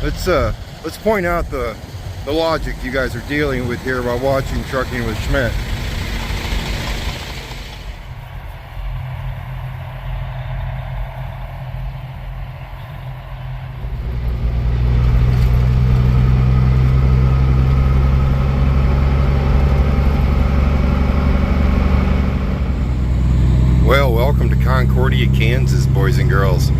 Let's point out the logic you guys are dealing with here while watching Trucking with Schmidt. Well, welcome to Concordia, Kansas, boys and girls.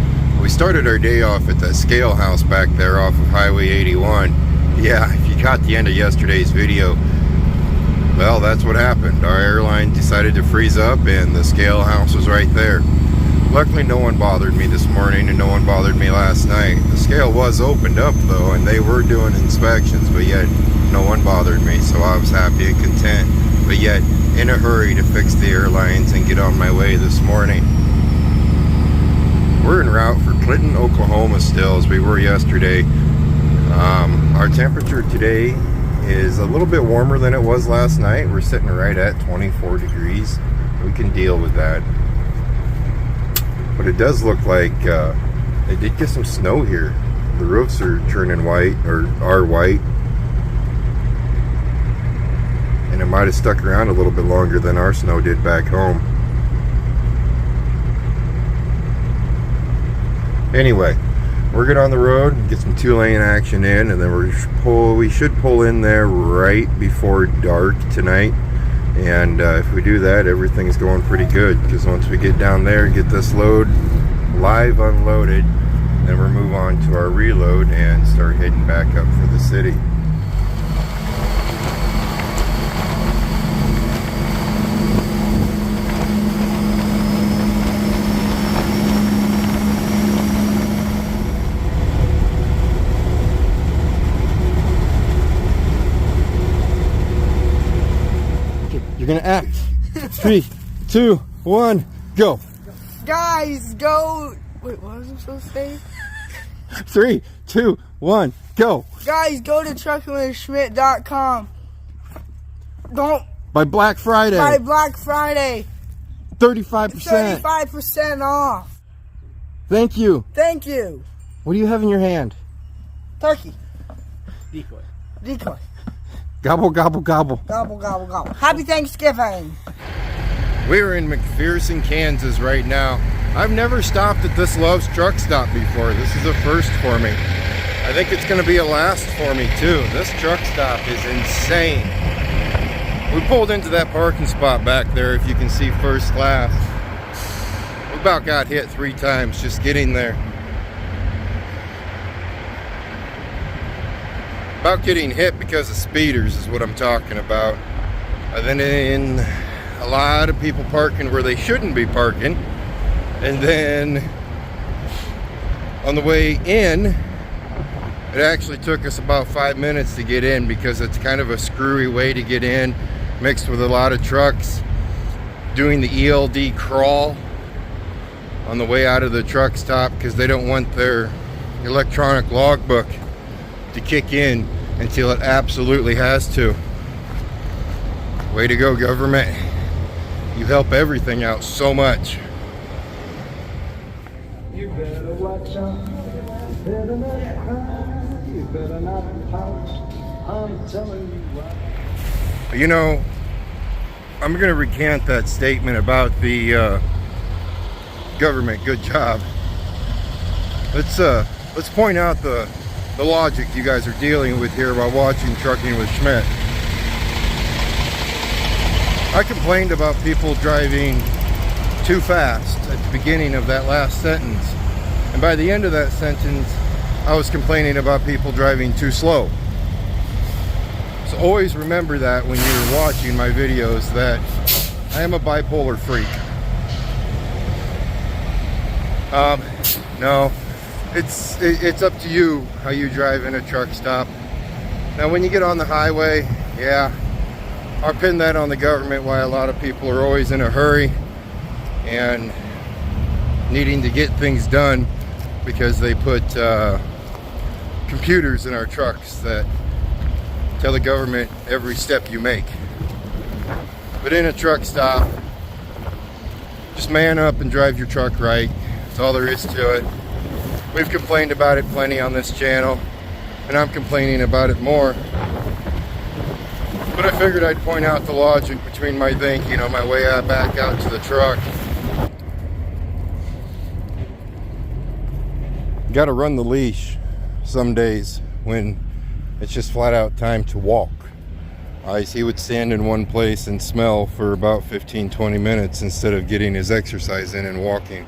We started our day off at that scale house back there off of Highway 81. Yeah, if you caught the end of yesterday's video, well, that's what happened. Our airline decided to freeze up and the scale house was right there. Luckily, no one bothered me this morning and no one bothered me last night. The scale was opened up though, and they were doing inspections, but yet no one bothered me, so I was happy and content. But yet, in a hurry to fix the airlines and get on my way this morning. We're en route for Clinton, Oklahoma still, as we were yesterday. Our temperature today is a little bit warmer than it was last night. We're sitting right at 24 degrees. We can deal with that. But it does look like they did get some snow here. The roofs are turning white, or are white. And it might have stuck around a little bit longer than our snow did back home. Anyway, we're good on the road, get some two-lane action in, and then we should pull in there right before dark tonight. And if we do that, everything's going pretty good, because once we get down there and get this load live unloaded, then we'll move on to our reload and start heading back up for the city. You're gonna act. 3, 2, 1, go. Guys, go. Wait, what was I supposed to say? 3, 2, 1, go. Guys, go to truckingwithschmidt.com. Don't. By Black Friday. By Black Friday. 35%. 35% off. Thank you. Thank you. What do you have in your hand? Turkey. Decoy. Decoy. Gobble, gobble, gobble. Gobble, gobble, gobble. Happy Thanksgiving. We're in McPherson, Kansas right now. I've never stopped at this Love's Truck Stop before. This is a first for me. I think it's going to be a last for me too. This truck stop is insane. We pulled into that parking spot back there, if you can see first class. We about got hit 3 times just getting there. About getting hit because of speeders is what I'm talking about. And then in a lot of people parking where they shouldn't be parking. And then on the way in, it actually took us about 5 minutes to get in because it's kind of a screwy way to get in, mixed with a lot of trucks doing the ELD crawl on the way out of the truck stop because they don't want their electronic logbook to kick in until it absolutely has to. Way to go, government. You help everything out so much. You better watch out. You better not cry. You better not pout. I'm telling you what. You know, I'm going to recant that statement about the government. Good job. Let's point out the logic you guys are dealing with here while watching Trucking with Schmidt. I complained about people driving too fast at the beginning of that last sentence. And by the end of that sentence, I was complaining about people driving too slow. So always remember that when you're watching my videos, that I am a bipolar freak. No. It's up to you how you drive in a truck stop. Now when you get on the highway, yeah, I'll pin that on the government why a lot of people are always in a hurry and needing to get things done because they put computers in our trucks that tell the government every step you make. But in a truck stop, just man up and drive your truck right. That's all there is to it. We've complained about it plenty on this channel. and I'm complaining about it more. But I figured I'd point out the logic between my thinking on my way back out to the truck. Got to run the leash some days when it's just flat out time to walk. He would stand in one place and smell for about 15-20 minutes instead of getting his exercise in and walking.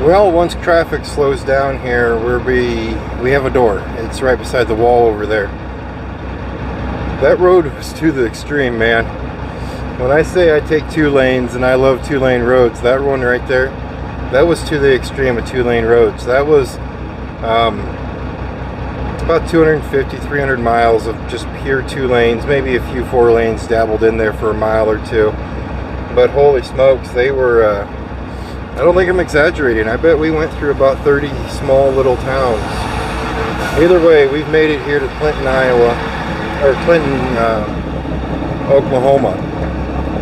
Well, once traffic slows down here, we have a door. It's right beside the wall over there. That road was to the extreme, man. When I say I take 2 lanes and I love 2-lane roads, that one right there, that was to the extreme of 2-lane roads. That was about 250, 300 miles of just pure 2 lanes, maybe a few 4 lanes dabbled in there for a mile or 2. But holy smokes, they were, I don't think I'm exaggerating. I bet we went through about 30 small little towns. Either way, we've made it here to Clinton, Iowa, or Clinton, Oklahoma,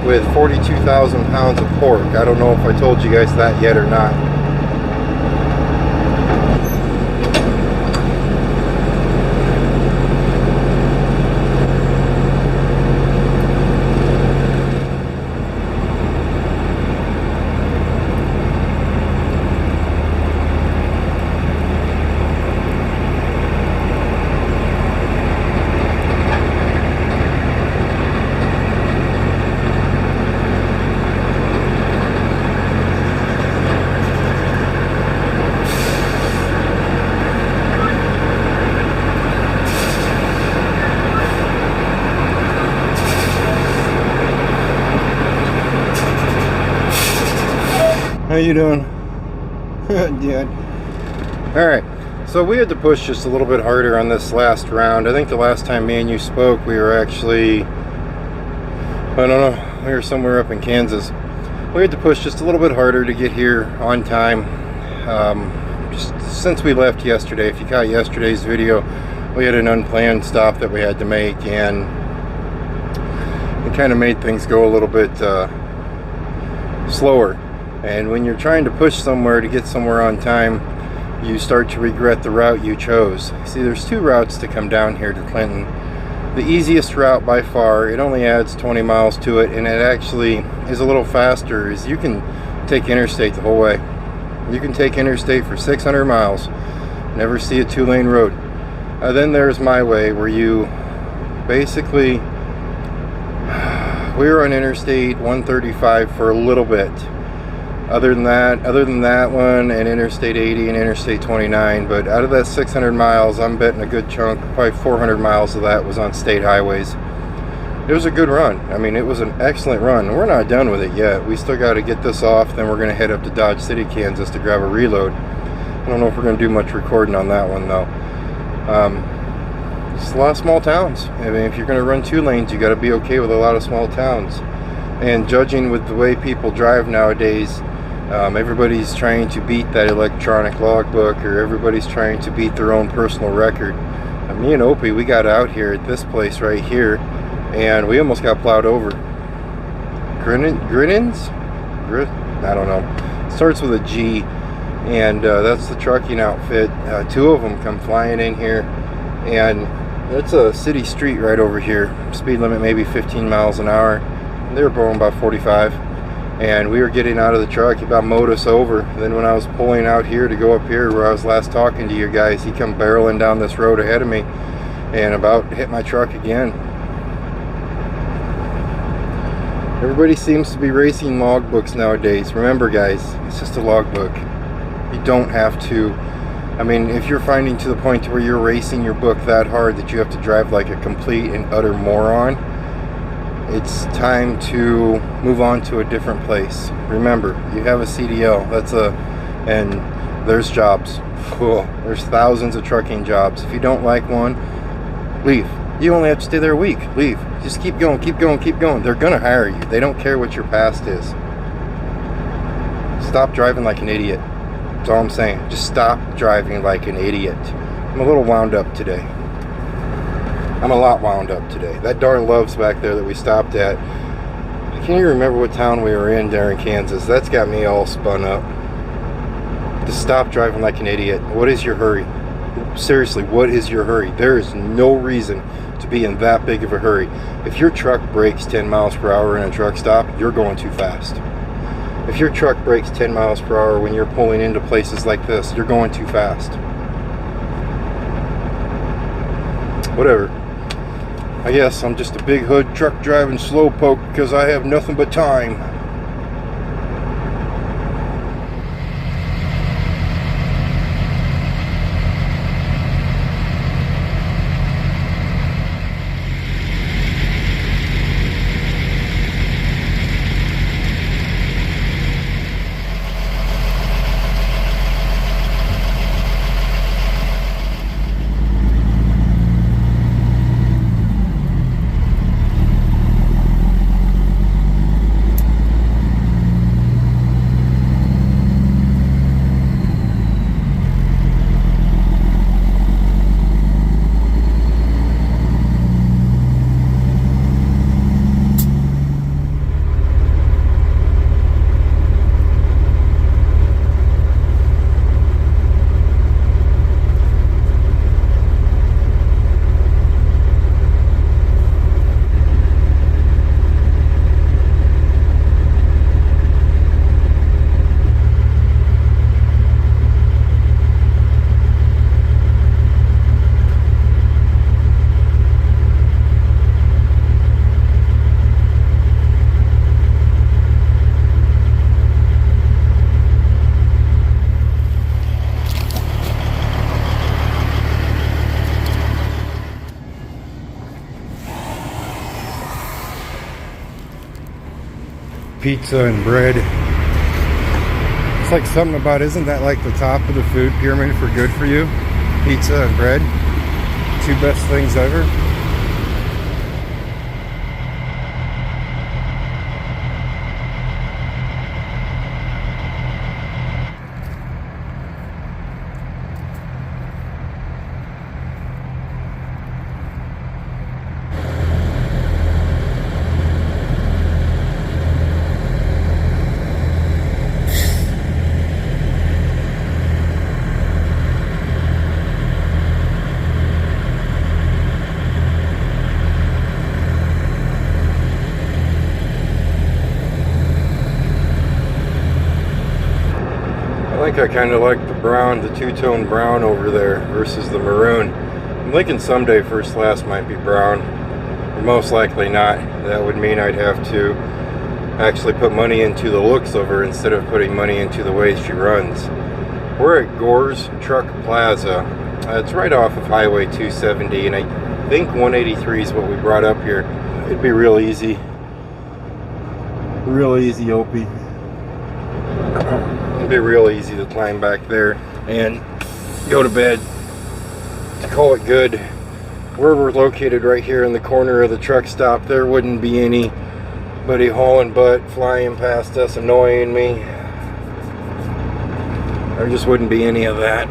with 42,000 pounds of pork. I don't know if I told you guys that yet or not. How you doing? Good. Alright, so we had to push just a little bit harder on this last round. I think the last time me and you spoke, we were actually, I don't know, we were somewhere up in Kansas. We had to push just a little bit harder to get here on time. just since we left yesterday. If you caught yesterday's video, we had an unplanned stop that we had to make, and it kind of made things go a little bit slower. And when you're trying to push somewhere to get somewhere on time, you start to regret the route you chose. See, there's two routes to come down here to Clinton. The easiest route by far, it only adds 20 miles to it, and it actually is a little faster, is you can take interstate the whole way. You can take interstate for 600 miles, never see a two-lane road. Then there's my way, where you basically, we were on Interstate 135 for a little bit. Other than that one, and Interstate 80 and Interstate 29, but out of that 600 miles, I'm betting a good chunk, probably 400 miles of that was on state highways. It was a good run. I mean, it was an excellent run. We're not done with it yet. We still got to get this off, then we're going to head up to Dodge City, Kansas to grab a reload. I don't know if we're going to do much recording on that one, though. It's a lot of small towns. I mean, if you're going to run two lanes, you got to be okay with a lot of small towns. And judging with the way people drive nowadays, everybody's trying to beat that electronic logbook, or everybody's trying to beat their own personal record. Me and Opie, we got out here at this place right here, and we almost got plowed over. Grinnins? I don't know. It starts with a G, and that's the trucking outfit. Two of them come flying in here, and it's a city street right over here. Speed limit maybe 15 miles an hour. They were going about 45. And we were getting out of the truck. He about mowed us over. And then when I was pulling out here to go up here where I was last talking to you guys, he come barreling down this road ahead of me and about hit my truck again. Everybody seems to be racing logbooks nowadays. Remember, guys, it's just a logbook. You don't have to. I mean, if you're finding to the point where you're racing your book that hard that you have to drive like a complete and utter moron, it's time to move on to a different place. Remember, you have a CDL. And there's jobs. Cool. There's thousands of trucking jobs. If you don't like one, leave. You only have to stay there a week. Leave. Just keep going, keep going, keep going. They're gonna hire you. They don't care what your past is. Stop driving like an idiot. That's all I'm saying. Just stop driving like an idiot. I'm a little wound up today. I'm a lot wound up today. That darn Love's back there that we stopped at, I can't even remember what town we were in there in Kansas. That's got me all spun up. Just stop driving like an idiot. What is your hurry? Seriously, what is your hurry? There is no reason to be in that big of a hurry. If your truck brakes 10 miles per hour in a truck stop, you're going too fast. If your truck brakes 10 miles per hour when you're pulling into places like this, you're going too fast. Whatever. I guess I'm just a big hood truck driving slowpoke because I have nothing but time. Pizza and bread. It's like something about, isn't that like the top of the food pyramid for good for you? Pizza and bread. Two best things ever. I kind of like the brown, the two-tone brown over there versus the maroon. I'm thinking someday first class might be brown, but most likely not. That would mean I'd have to actually put money into the looks of her instead of putting money into the way she runs. We're at Gore's Truck Plaza. It's right off of Highway 270, and I think 183 is what we brought up here. It'd be real easy, Opie. It'd be real easy to climb back there and go to bed, to call it good. Where we're located right here in the corner of the truck stop, there wouldn't be anybody hauling butt, flying past us, annoying me. There just wouldn't be any of that.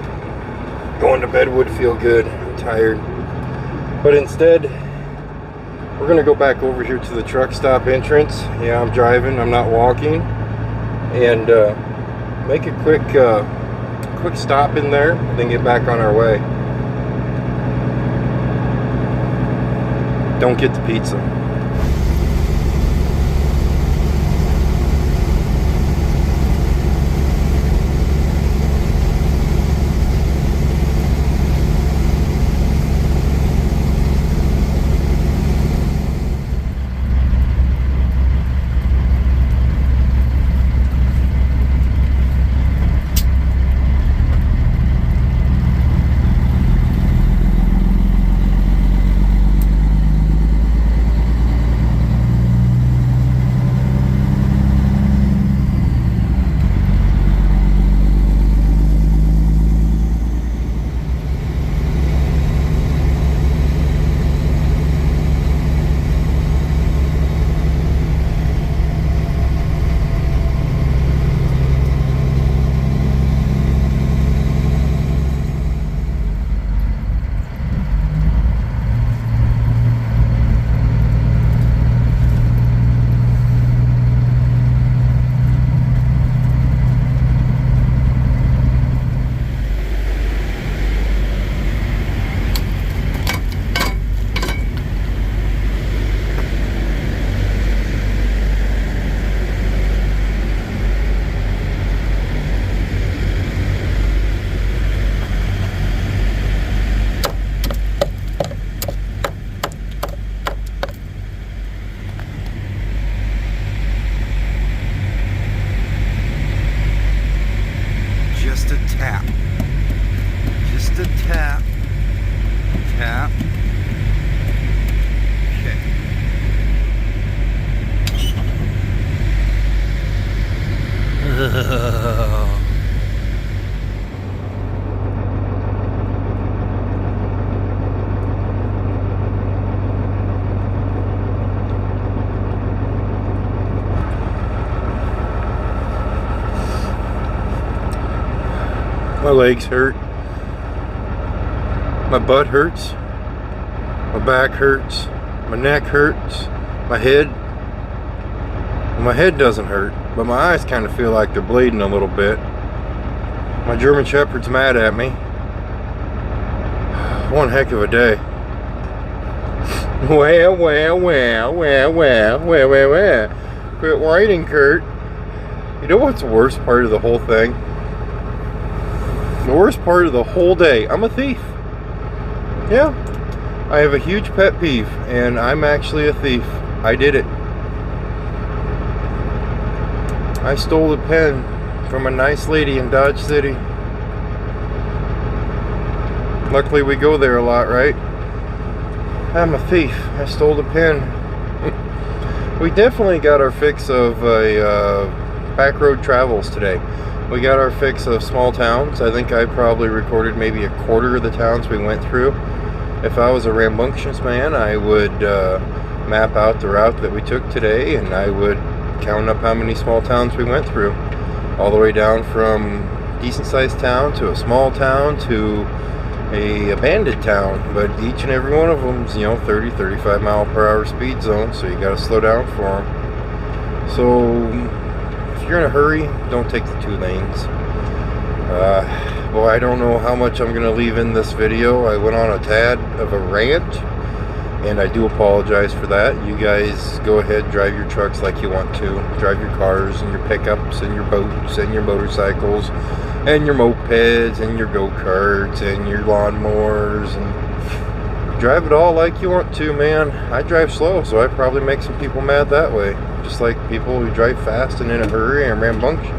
Going to bed would feel good. I'm tired. But instead, we're gonna go back over here to the truck stop entrance. Yeah, I'm driving, I'm not walking. And make a quick stop in there, then get back on our way. Don't get the pizza. Tap. Okay. My legs hurt. My butt hurts. My back hurts. My neck hurts. My head. Well, my head doesn't hurt, but my eyes kind of feel like they're bleeding a little bit. My German Shepherd's mad at me. One heck of a day. Well. Quit whining, Kurt. You know what's the worst part of the whole thing? The worst part of the whole day, I'm a thief. Yeah, I have a huge pet peeve, and I'm actually a thief. I did it. I stole a pen from a nice lady in Dodge City. Luckily we go there a lot, right? I'm a thief. I stole the pen. We definitely got our fix of back road travels today. We got our fix of small towns. I think I probably recorded maybe a quarter of the towns we went through. If I was a rambunctious man, I would map out the route that we took today, and I would count up how many small towns we went through. All the way down from decent sized town to a small town to a abandoned town. But each and every one of them is, 30, 35 mile per hour speed zone, so you got to slow down for them. So if you're in a hurry, don't take the 2 lanes. Well, I don't know how much I'm going to leave in this video. I went on a tad of a rant, and I do apologize for that. You guys go ahead, drive your trucks like you want to. Drive your cars and your pickups and your boats and your motorcycles and your mopeds and your go-karts and your lawnmowers, and drive it all like you want to, man. I drive slow, so I probably make some people mad that way. Just like people who drive fast and in a hurry and rambunctious.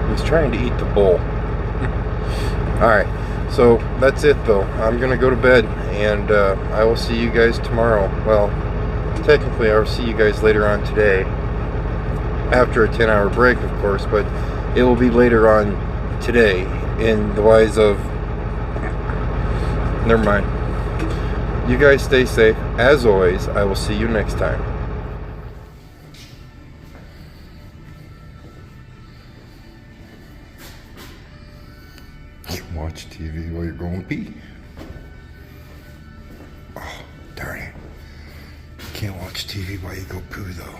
He's trying to eat the bowl. Alright, so that's it though. I'm gonna go to bed, and I will see you guys tomorrow. Well, technically I'll see you guys later on today. After a 10-hour break, of course, but it will be later on today in the wise of... Never mind. You guys stay safe. As always, I will see you next time. Watch TV while you're going pee. Oh, darn it. Can't watch TV while you go poo, though.